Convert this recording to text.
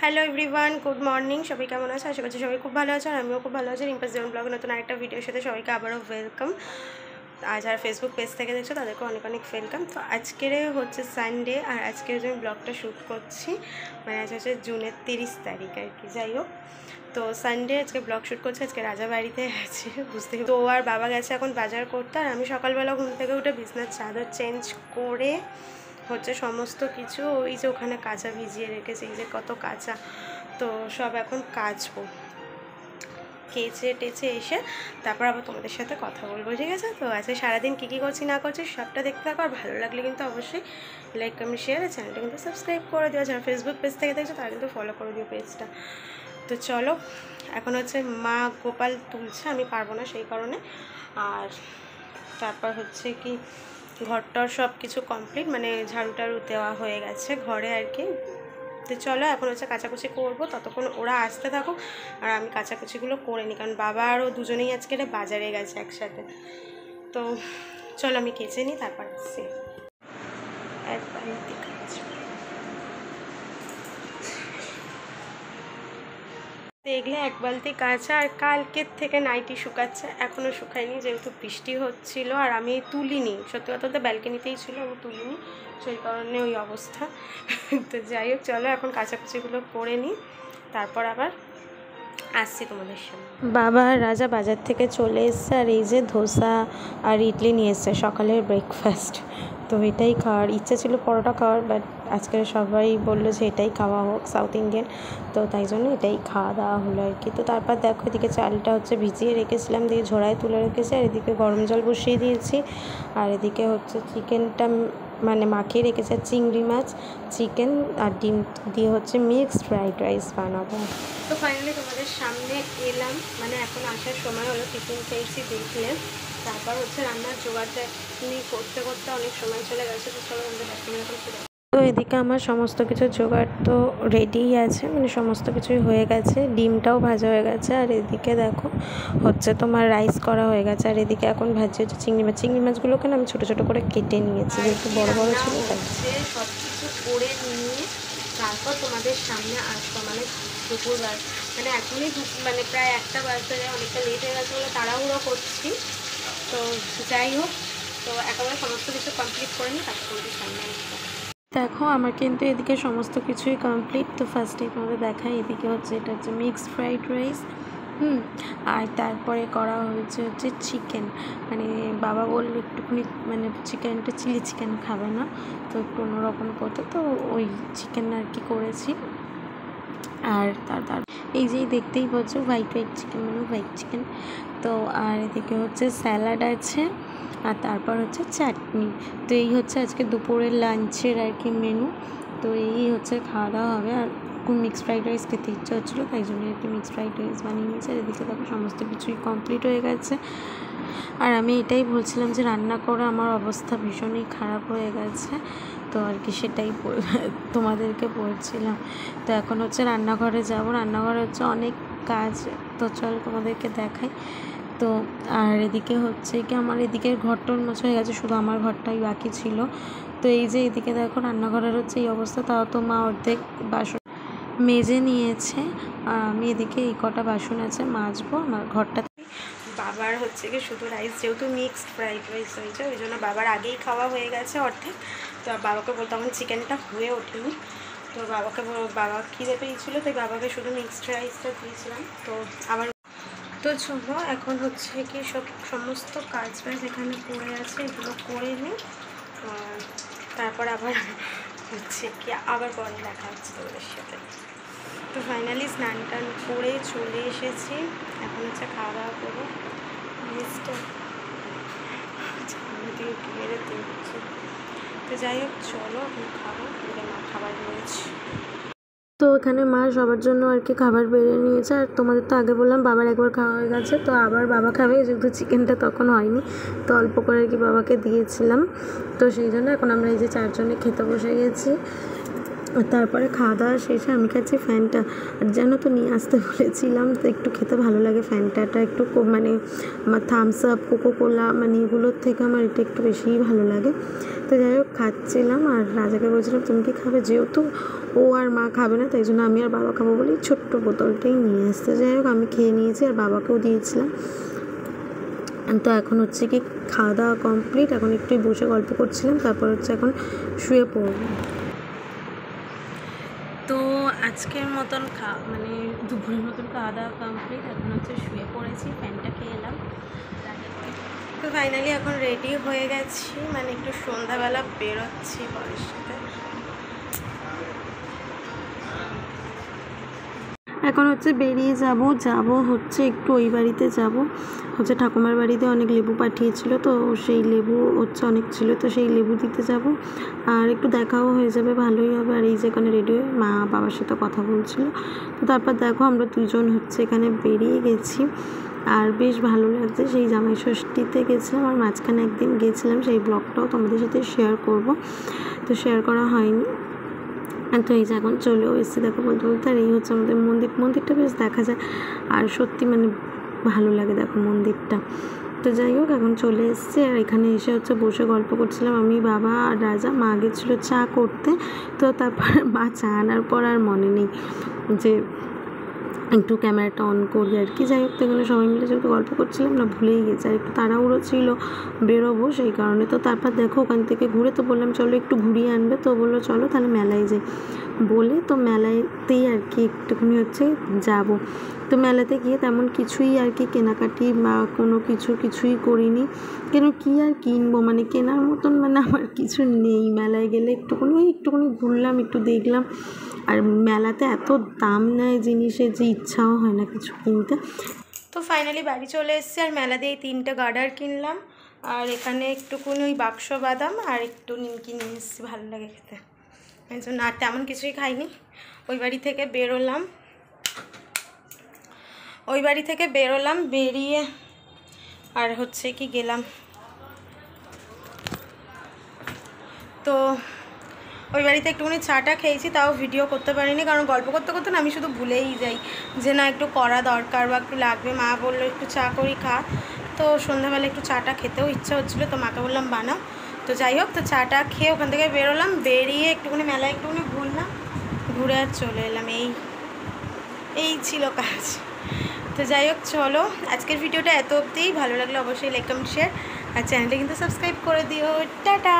Hello everyone, good morning. সবাই কেমন আছে? আশা করছি সবাই খুব ভালো আছে, আর আমিও খুব ভালো আছি। রিম্পাস জীবন ব্লগে নতুন আরেকটা ভিডিওর সাথে সবাইকে আবারও ওয়েলকাম। আর যারা ফেসবুক পেজ থেকে দেখছো তাদেরকে অনেক অনেক ওয়েলকাম। তো আজকের হচ্ছে সানডে, আর আজকের আমি ব্লগটা শ্যুট করছি, মানে আজ হচ্ছে জুনের 30 তারিখ আর কি। যাই হোক, তো সানডে আজকে ব্লগ শ্যুট করছি। আজকে রাজা বাড়িতে আছে, বুঝতে তো আর বাবা গেছে এখন বাজার করতে, আর আমি সকালবেলা ঘুম থেকে উঠে বিছনার চাদর চেঞ্জ করে হচ্ছে সমস্ত কিছু ওই যে ওখানে কাঁচা ভিজিয়ে রেখেছি, এই যে কত কাঁচা, তো সব এখন কাচবো। কেচে টেচে এসে তারপর আবার তোমাদের সাথে কথা বলবো, ঠিক আছে? তো আজকে সারাদিন কী কী করছি না করছি সবটা দেখতে থাকো, আর ভালো লাগলে কিন্তু অবশ্যই লাইক কমেন্ট শেয়ার, আর চ্যানেলটা কিন্তু সাবস্ক্রাইব করে দিও। যারা ফেসবুক পেজ থেকে দেখছো তারা কিন্তু ফলো করে দিও পেজটা। তো চলো, এখন হচ্ছে মা গোপাল তুলছে, আমি পারবো না সেই কারণে। আর তারপর হচ্ছে কি ঘরটার সব কিছু কমপ্লিট, মানে ঝাড়ু টাড়ু দেওয়া হয়ে গেছে ঘরে আর কি। তো চলো এখন হচ্ছে কাচাকুচি করবো, ততক্ষণ ওরা আসতে থাকুক আর আমি কাচাকুচিগুলো করে নিই, কারণ বাবা আরও দুজনেই আজকে বাজারে গেছে একসাথে। তো চলো আমি কেচে নিই, তারপর আসছি। একবার দেখলে এক বালতি কাঁচা, আর কালকের থেকে নাইটি শুকাচ্ছে, এখনও শুকায়নি যেহেতু বৃষ্টি হচ্ছিল, আর আমি তুলিনি, সত্যি কথা বলতে ব্যালকনিতেই ছিল, আমি তুলিনি, সেই কারণে ওই অবস্থা। তো যাই হোক, চলো এখন কাচাকুচিগুলো করে নিই, তারপর আবার আসছি তোমাদের সামনে। বাবা আর রাজা বাজার থেকে চলে এসছে, আর এই যে ধোসা আর ইডলি নিয়ে এসছে সকালের ব্রেকফাস্ট। তো এটাই খাওয়ার ইচ্ছা ছিল, পরোটা খাওয়ার, বাট আজকে সবাই বললো যে এটাই খাওয়া হোক, সাউথ ইন্ডিয়ান, তো তাই জন্য এটাই খাওয়া দাওয়া হলো আর কি। তো তারপর দেখো এদিকে চালটা হচ্ছে ভিজিয়ে রেখেছিলাম, দিয়ে ঝোড়ায় তুলে রেখেছি, আর এদিকে গরম জল বসিয়ে দিয়েছি, আর এদিকে হচ্ছে চিকেনটা মানে মাখিয়ে রেখেছে, চিংড়ি মাছ, চিকেন আর ডিম দিয়ে হচ্ছে মিক্সড ফ্রাইড রাইস বানাবো। তো ফাইনালি তোমাদের সামনে এলাম, মানে এখন আসার সময় হলো, টিফিন খেয়েছি দেখলে, তারপর হচ্ছে রান্নার জোগাড়টা করতে করতে অনেক সময় চলে গেছে। তো চলো আমাদের এখন ফিরে। তো এদিকে আমার সমস্ত কিছু জোগাড় তো রেডিই আছে, মানে সমস্ত কিছুই হয়ে গেছে, ডিমটাও ভাজা হয়ে গেছে, আর এদিকে দেখো হচ্ছে তোমার রাইস করা হয়ে গেছে, আর এদিকে এখন ভাজি হচ্ছে চিংড়ি মাছগুলোকে আমি ছোটো ছোটো করে কেটে নিয়েছি, যেহেতু বড় বড় ছিল তাই সব কিছু করে নিয়ে তারপর তোমাদের সামনে আসবো, মানে দুপুরবেলা, মানে এখনই মানে প্রায় 1টা বাজতে যায়, অনেকটা লেট হয়ে গেছে বলে তাড়াহুড়ো করছি। তো যাই হোক, তো একেবারে সমস্ত কিছু কমপ্লিট করে নিই, তারপর তোমাদের সামনে আসবো। দেখো আমার কিন্তু এদিকে সমস্ত কিছুই কমপ্লিট। তো ফার্স্টেই তোমাদের দেখাই, এদিকে হচ্ছে এটা হচ্ছে মিক্সড ফ্রাইড রাইস, আর তারপরে করা হয়েছে হচ্ছে চিকেন, মানে বাবা বললো একটুখানি মানে চিকেনটা চিলি চিকেন খাবে না, তো একটু অন্যরকম করতে, তো ওই চিকেন আর কি করেছি। আর তার এই যে দেখতেই পাচ্ছ হোয়াইট চিকেন, মানে হোয়াইট চিকেন। তো আর এদিকে হচ্ছে স্যালাড আছে, আর তারপর হচ্ছে চাটনি। তো এই হচ্ছে আজকে দুপুরের লাঞ্চের আর কি মেনু। তো এই হচ্ছে খাওয়া দাওয়া হবে, আর মিক্সড ফ্রাইড রাইস খেতে ইচ্ছা হচ্ছিলো, তাই জন্য একটি মিক্সড ফ্রাইড রাইস বানিয়ে নিয়েছে। আর এদিকে দেখো সমস্ত কিছুই কমপ্লিট হয়ে গেছে, আর আমি এটাই বলছিলাম যে রান্না করে আমার অবস্থা ভীষণই খারাপ হয়ে গেছে, তো আর কি সেটাই তোমাদেরকে বলছিলাম। তো এখন হচ্ছে রান্নাঘরে যাব, রান্নাঘরে হচ্ছে অনেক কাজ, তো চল তোমাদেরকে দেখাই। তো আর এদিকে হচ্ছে কি আমার এদিকের ঘরটার মোছা হয়ে গেছে, শুধু আমার ঘরটাই বাকি ছিল। তো এই যে এদিকে দেখো রান্নাঘরের হচ্ছে এই অবস্থা, তাও তো মা অর্ধেক বাসন মেজে নিয়েছে, আর আমি এদিকে এই কটা বাসন আছে মাজবো। আমার ঘরটা বাবার হচ্ছে কি শুধু রাইস, যেহেতু মিক্সড ফ্রাইড রাইস হয়েছে ওই জন্য বাবার আগেই খাওয়া হয়ে গেছে অর্ধেক। তো বাবাকে বলতে তখন চিকেনটা হয়ে ওঠেনি, তো বাবা খিদে পেয়েছিলো, তাই বাবাকে শুধু মিক্সড রাইসটা দিয়েছিলাম। তো আবার তো চলো এখন হচ্ছে কি সমস্ত কাজ বাজ এখানে পড়ে আছে, এগুলো করে নিই, তারপর আবার হচ্ছে কি আবার পরে দেখা হচ্ছে তোমাদের সাথে। তো ফাইনালি স্নান টান করে চলে এসেছি, এখন হচ্ছে খাওয়া দাওয়া করবো। মিষ্টি মেরে দিচ্ছি। তো যাই হোক চলো এখন খাবো, মা খাবার নিয়েছি। তো এখানে মা সবার জন্য আর কি খাবার বেড়ে নিয়েছে, আর তোমাদের তো আগে বললাম বাবার একবার খাওয়া হয়ে গেছে, তো আবার বাবা খাবে, যেহেতু চিকেনটা তখন হয়নি, তো অল্প করে আর কি বাবাকে দিয়েছিলাম। তো সেই জন্য এখন আমরা এই যে 4 জনে খেতে বসে গেছি। আর তারপরে খাওয়া দাওয়া শেষে আমি খাচ্ছি ফ্যানটা। আর জানো তো নিয়ে আসতে বলেছিলাম, তো একটু খেতে ভালো লাগে ফ্যানটাটা একটু, মানে আমার থামস আপ, কোকোকোলা, মানে এগুলোর থেকে আমার এটা একটু বেশিই ভালো লাগে। তো যাই হোক খাচ্ছিলাম, আর রাজাকে বলছিলাম তুমি কি খাবে, যেহেতু ও আর মা খাবে না তাই জন্য আমি আর বাবা খাবো বলেই ছোট্ট বোতলটাই নিয়ে আসতে। যাই হোক আমি খেয়ে নিয়েছি আর বাবাকেও দিয়েছিলাম। তো এখন হচ্ছে কি খাওয়া দাওয়া কমপ্লিট, এখন একটু বসে গল্প করছিলাম, তারপর হচ্ছে এখন শুয়ে পড়বো। তো আজকের মতন মানে দুপুরের মতন খাওয়া দাওয়া কমপ্লিট, এখন হচ্ছে শুয়ে পড়েছি, ফ্যানটা খেয়ে এলাম। তো ফাইনালি এখন রেডি হয়ে গেছি, মানে একটু সন্ধ্যাবেলা বেরোচ্ছি বরের সাথে। এখন হচ্ছে বেরিয়ে যাব হচ্ছে একটু ওই বাড়িতে যাব, হচ্ছে ঠাকুমার বাড়িতে অনেক লেবু পাঠিয়েছিল, তো সেই লেবু হচ্ছে অনেক ছিল, তো সেই লেবু দিতে যাব, আর একটু দেখাও হয়ে যাবে, ভালোই হবে। আর এই যে এখানে রেডি হয়ে মা বাবার সাথে কথা বলছিল। তো তারপর দেখো আমরা দুজন হচ্ছে এখানে বেরিয়ে গেছি, আর বেশ ভালো লাগছে। সেই জামাই ষষ্ঠীতে গেছিলাম, আর মাঝখানে একদিন গেছিলাম, সেই ব্লগটাও তোমাদের সাথে শেয়ার করব, তো শেয়ার করা হয়নি। তো এই যে এখন চলেও এসেছি, দেখো বলতে বলতে। আর এই হচ্ছে আমাদের মন্দিরটা বেশ দেখা যায়, আর সত্যি মানে ভালো লাগে দেখো মন্দিরটা। তো যাই হোক এখন চলে এসেছি, আর এখানে এসে হচ্ছে বসে গল্প করছিলাম আমি, বাবা আর রাজা। মা গেছিলো চা করতে, তো তারপর মা চা আনার পর আর মনে নেই যে একটু ক্যামেরাটা অন করি আর কি। যাই হোক, তো এখানে সবাই মিলে যেহেতু গল্প করছিলাম না, ভুলেই গেছি, আর একটু তাড়াহুড়ো ছিল বেরোবো সেই কারণে। তো তারপর দেখো ওখান থেকে ঘুরে, তো বললাম চলো একটু ঘুরিয়ে আনবে, তো বললো চলো তাহলে মেলায় যাই বলে, তো মেলাতেই আর কি একটুখানি হচ্ছে যাব। তো মেলাতে গিয়ে তেমন কিছুই আর কি কেনাকাটি বা কোনো কিছুই করিনি, কেন কি আর কিনবো, মানে কেনার মতন মানে আমার কিছু নেই। মেলায় গেলে একটুখানি ঘুরলাম, একটু দেখলাম, আর মেলাতে এত দাম নেয় জিনিসের যে ইচ্ছাও হয় না কিছু কিনতে। তো ফাইনালি বাড়ি চলে এসেছি, আর মেলা দিয়ে 3টে গার্ডার কিনলাম, আর এখানে একটুখানি ওই বাক্স বাদাম আর একটু নিমকি নিয়ে এসেছি, ভালো লাগে খেতে, এই জন্য আর তেমন কিছুই খাইনি। ওই বাড়ি থেকে বেরোলাম, বেরিয়ে আর হচ্ছে কি গেলাম, তো ওই বাড়িতে একটুখানি চাটা খেয়েছি, তাও ভিডিও করতে পারিনি, কারণ গল্প করতে করতে না আমি শুধু ভুলেই যাই যে না একটু করা দরকার বা একটু লাগবে। মা বললো একটু চা করি খা, তো সন্ধ্যাবেলা একটু চাটা খেতেও ইচ্ছা হচ্ছিলো, তো মাকে বললাম বানাও। তো যাই হোক, তো চাটা খেয়ে ওখান থেকে বেরোলাম, বেরিয়ে একটুখানি মেলায় একটুখানি ঘুরলাম, ঘুরে আর চলে এলাম। এই ছিল কাজ। তো যাই হোক চলো, আজকের ভিডিওটা এত অবধিই। ভালো লাগলে অবশ্যই লাইক কমেন্ট শেয়ার, আর চ্যানেলটা কিন্তু সাবস্ক্রাইব করে দিও। টাটা।